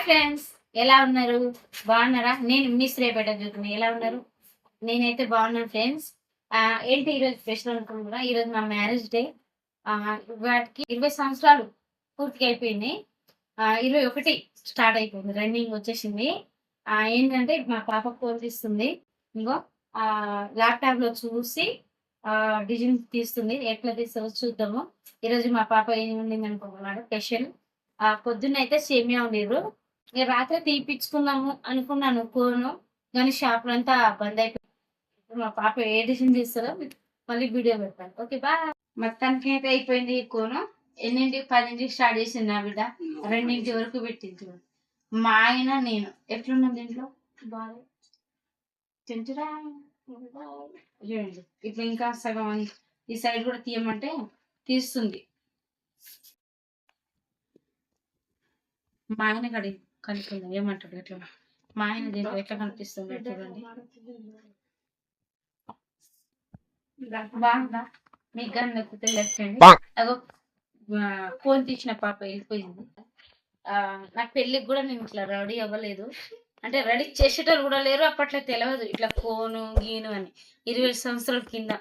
Friends, ఎలా ఉన్నారు? బాగున్నారా? నేను మీ శ్రేయపేట చూస్తున్నాను. ఎలా ఉన్నారు? నేనైతే బాగున్నాను ఫ్రెండ్స్. ఏంటి ఈరోజు స్పెషల్ అనుకుంటున్నా. ఈరోజు మా మ్యారేజ్ డే. వాటికి 20 సంవత్సరాలు పూర్తిగా అయిపోయింది. 21 స్టార్ట్ అయిపోయింది, రన్నింగ్ వచ్చేసింది. ఏంటంటే మా పాప ఫోన్ తీస్తుంది. ఇంకో ల్యాప్టాప్ లో చూసి డిజైన్ తీస్తుంది. ఎట్లా తీస్తుందో చూద్దాము. ఈరోజు మా పాప ఏం ఉండింది అనుకుంటున్నాడు స్పెషల్. పొద్దున్న అయితే సేమియా ఉండేరు. ఇక రాత్రి తీపిచ్చుకుందాము అనుకున్నాను కోను, కానీ షాపులు అంతా బంద్ అయిపోయింది. మా పాప ఏ డిజైన్ తీస్తుందో మళ్ళీ వీడియో పెడతాను. Okay bye. మొత్తానికి అయితే అయిపోయింది ఈ కోను. 10ంటికి స్టార్ట్ చేసింది నా బిడ్డ, 2 వరకు పెట్టింది. మా ఆయన నేను ఎట్లున్నాం దీంట్లో బాగా తింటురా చూడండి. ఇప్పుడు ఇంకా సగం ఈ సైడ్ కూడా తీయమంటే తీస్తుంది. మా ఆయన కనుక్కుందాం ఏమంటాడు. ఎట్లా మా ఆయన దీంట్లో ఎట్లా కనిపిస్తుంది చూడండి. బాగుందా? మీకు కానీ నొక్కితే లెక్కండి. అగో ఫోన్ తీసిన పాప వెళ్ళిపోయింది. నాకు పెళ్ళికి కూడా నేను ఇట్లా రెడీ అవ్వలేదు. అంటే రెడీ చేసేటోళ్ళు కూడా లేరు. అప్పట్లో తెలియదు ఇట్లా ఫోను గీను అని. 20 సంవత్సరాల కింద.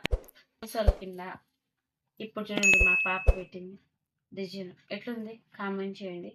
ఇప్పుడు చూడండి మా పాప పెట్టింది డిజైన్ ఎట్లుంది కామెంట్ చేయండి.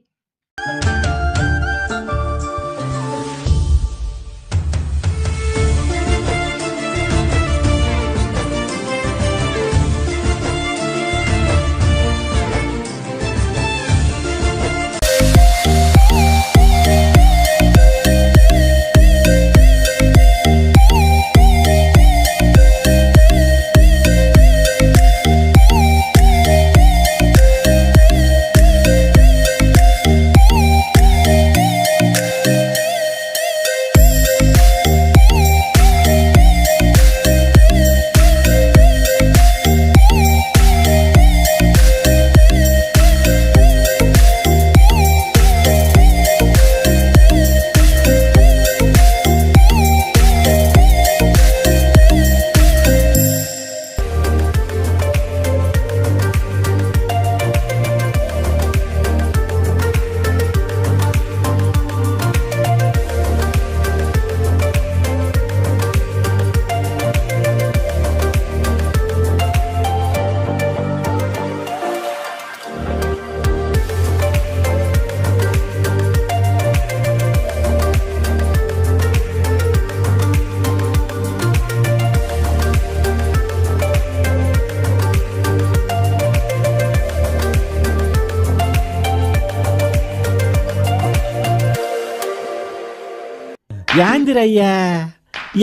యాందిరయ్యా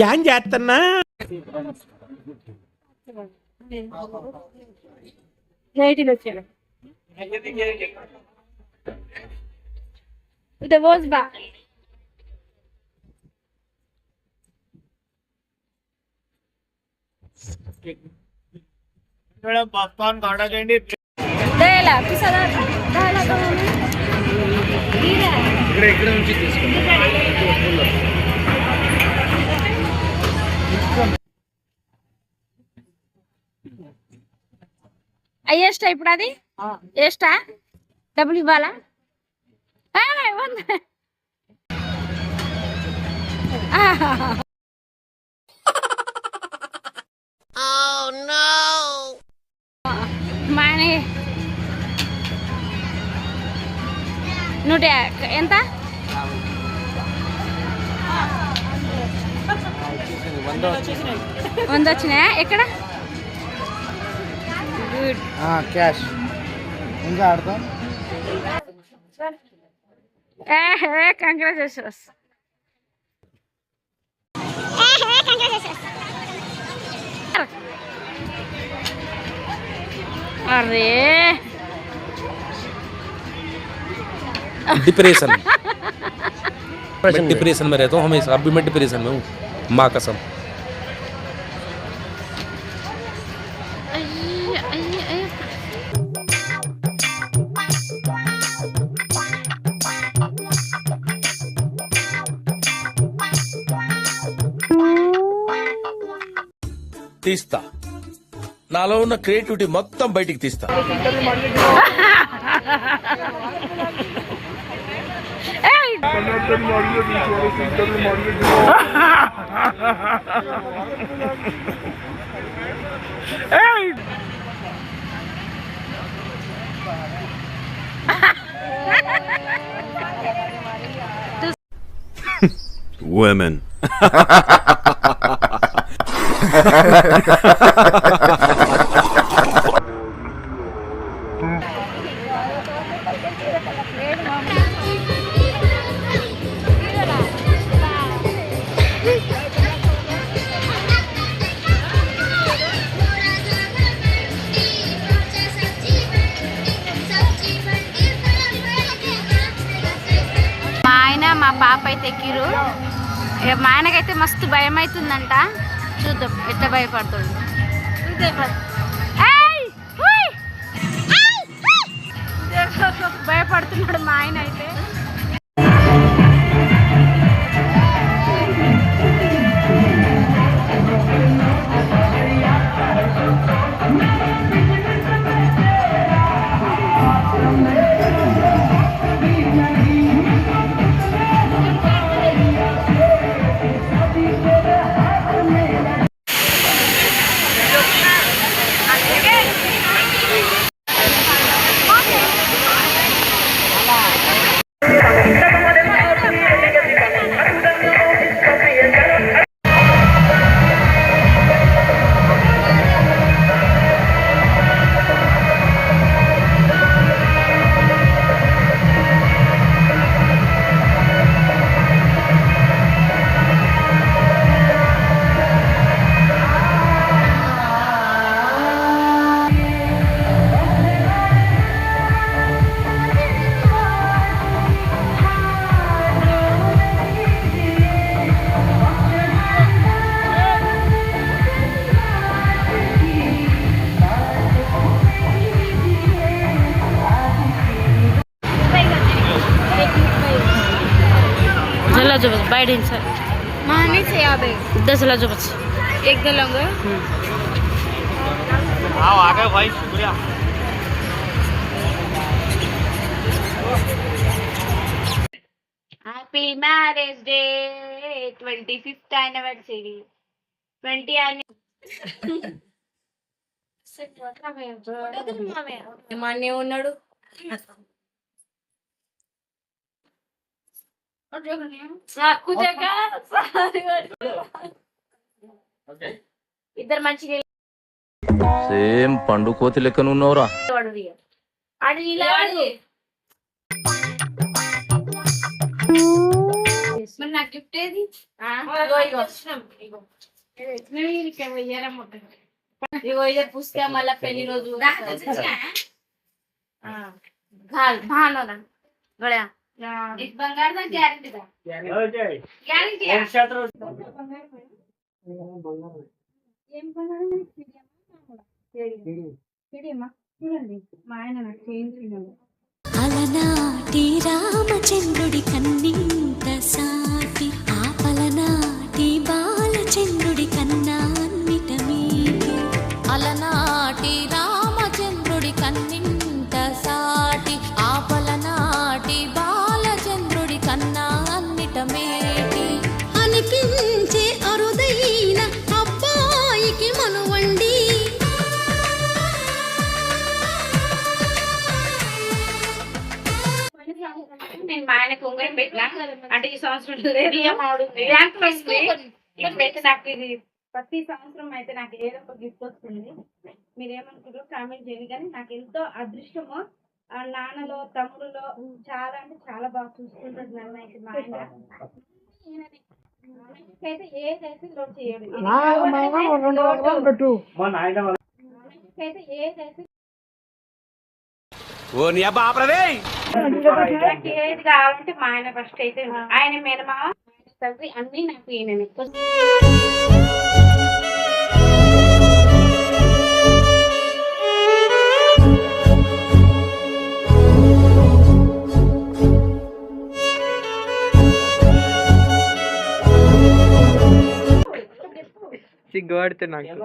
యాం చేస్తున్నా पॉपकॉर्न खाना चाहिए ఇక్కడ నుంచి అయ్యేస్టా ఇప్పుడు అది ఏస్టా డబ్బులు ఇవ్వాలా? మానే 100 ఎంత? 100 వచ్చినాయా? ఎక్కడ క్యాష్ ఇంకా ఆడతాం. కంగ్రాచులేషన్స్. अरे डिप्रेशन में रहता हूँ हमेशा. अभी मैं डिप्रेशन में हूँ, माँ कसम. తీస్తా, నాలో ఉన్న క్రియేటివిటీ మొత్తం బయటికి తీస్తా. Women. మా ఆయన మా పాప అయితే ఎక్కిరు. మా ఆయనకైతే మస్తు భయం అవుతుందంట. చూద్దాం ఎట్లా భయపడుతుంది. భయపడుతున్నాడు మా ఆయన అయితే. बाइडेन सर माने से 50 10 ला जो बच एक दलंगा आओ आ गए भाई शुक्रिया happy marriage day 25th anniversary 20 माने ఉన్నాడు ఇద్దరు మంచిగా సేమ్ పండు కోతి లెక్కన ఉన్నవరా. ఆడు నిలబడు. మరి నా గిఫ్ట్ ఏది ఇగో ఇదే పుస్తకం మళ్ళా పెళ్లి రోజు भानो ना गळ्या एक बंगार ना गॅरंटी दा गॅरंटी ఏం బంగారం సిడియమ్మా చూడండి మా ఆయన నాకు చేయించినాడు. అలనాటి రామచంద్రుడి కన్నింత సాటి ఆపలనాటి బాలచంద్రుడి కన్నా అన్నిట మీది అలనాటి రామచంద్రుడి కన్నింత సాటి ఆపలనాటి బాలచంద్రుడి కన్నా అన్నిట మేటి అనిపించే అరుదైన అబ్బాయికి మనువండి నేను మా ఆయనకు ఉంగరం పెట్టినా అంటే ఈ సంవత్సరం ర్యాంక్ పెట్టి నాకు ఇది ప్రతి సంవత్సరం అయితే నాకు ఏదో ఒక గిఫ్ట్ వస్తుంది. మీరేమనుకుంటారో కామెంట్ చేయండి. కానీ నాకు ఎంతో అదృష్టము నాన్నలో తమ్ముడులో చాలా అంటే చాలా బాగా చూసుకుంటాడు నన్ను అయితే మా ఆయన. అయితే ఏదైతే లోటు చేయడు అయితే ఏదైతే నాకు ఏది కావాలంటే మా ఆయన ఫస్ట్ అయితే ఆయన మేనమావ తండ్రి అన్ని నాకు ఈయననే. సిగ్గుపడితే నాకు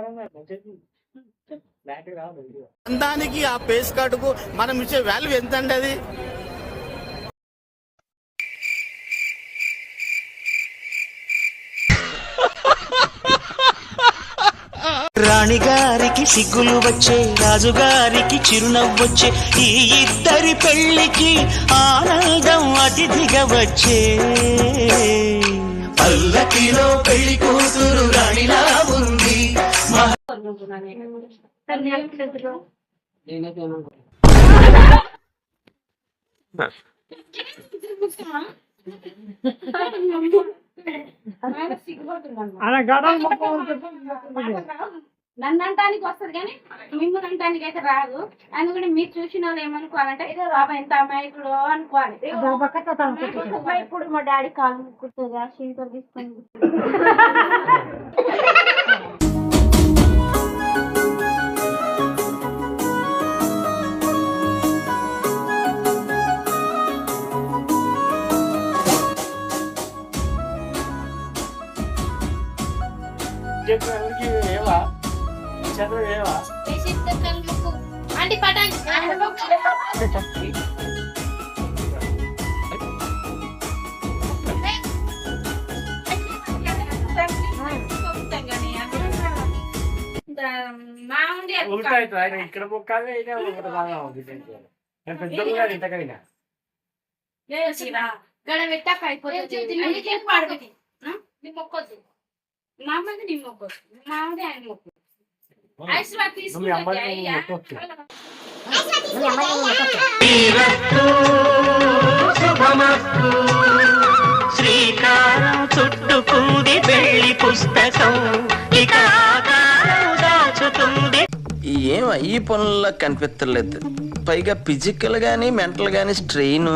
దానికి ఆ పేస్ కార్డుకు మనం ఇచ్చే వాల్యూ ఎంత అండి? అది రాణిగారికి సిగ్గులు వచ్చే, రాజుగారికి చిరునవ్వొచ్చే, ఈ ఇద్దరి పెళ్లికి ఆనందం అతిథిగా వచ్చే. పల్లకిలో పెళ్లి కూతురు రాణిలా ఉంది. నన్ను అంటానికి వస్తుంది కానీ మిమ్మల్ని అంటానికి అయితే రాదు. అందుకని మీరు చూసిన వాళ్ళు ఏమనుకోవాలంటే బాబా ఎంత అమాయకుడు అనుకోవాలి. ఇప్పుడు మా డాడీ కాలు ముక్కుతుందా షీతో తీసుకొని ఆంటీ పటాంగి ఇక్కడ మొక్కాలి పెద్ద ఇంతకైనా గడ పెట్టాక అయిపోతుంది. మొక్కొద్దు మామది నీ మొక్కొద్దు, మామది ఆయన మొక్కు. ఐశ్వర్య తీసుకుంటే శ్రీకారం చుట్టుకుంది పెళ్లి పుస్తకం, ఇక దాచుతుంది. ఏం ఈ పనుల్లో కనిపించలేదు, పైగా ఫిజికల్ గానీ మెంటల్ గానీ స్ట్రెయిన్.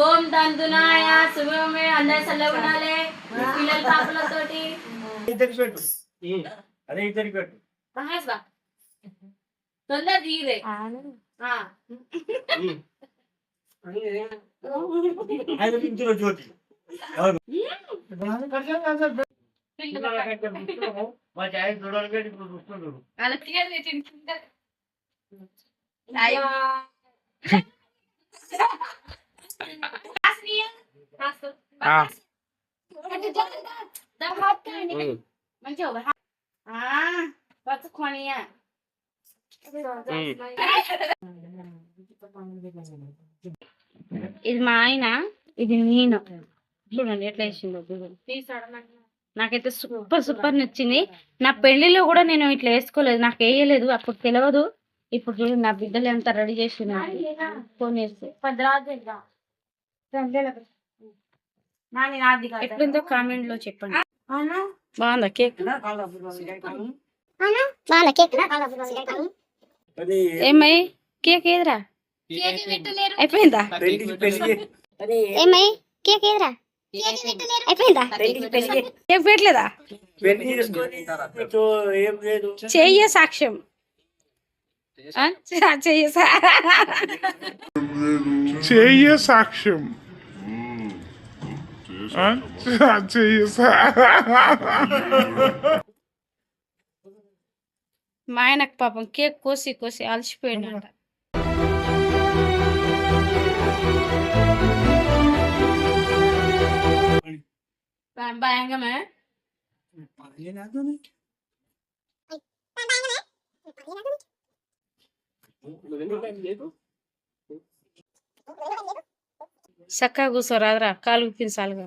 ఓం తందునాయ శుభమే అందరి సల్ల ఉండాలి పిల్లల పాపలతోటి. అదే ఇద్దరికి పెట్టు. తొందర తీరే జ్యోతి మా ఛాయ్ చూడాలి ఇప్పుడు చూస్తున్నాడు. ఇది మా ఆయన, ఇది నేను. చూడండి ఎట్లా వేసిందో. నాకైతే సూపర్ సూపర్ నచ్చింది. నా పెళ్లిలో కూడా నేను ఇట్లా వేసుకోలేదు, నాకు వేయలేదు, అప్పుడు తెలియదు. ఇప్పుడు చూడండి నా బిడ్డలు ఎంత రెడీ చేసిన ఫోన్ చేస్తే. ఎట్లుందో కామెంట్ లో చెప్పండి. బాగుందా కేక్? ఏమై కేక్ ఏదిరా అయిపోయిందా? ఏమై కేక్ ఏదిరా అయిపోయిందా? కేక్ పెట్టలేదా? చెయ్య సాక్ష్యం చెయ్య సాక్ష్యం మా ఆయనకు పాపం కేక్ కోసి కోసి అలసిపోయిందంట. భయంగా చక్కగా కూర్చోరాదురా, కాలు తినసాలుగా.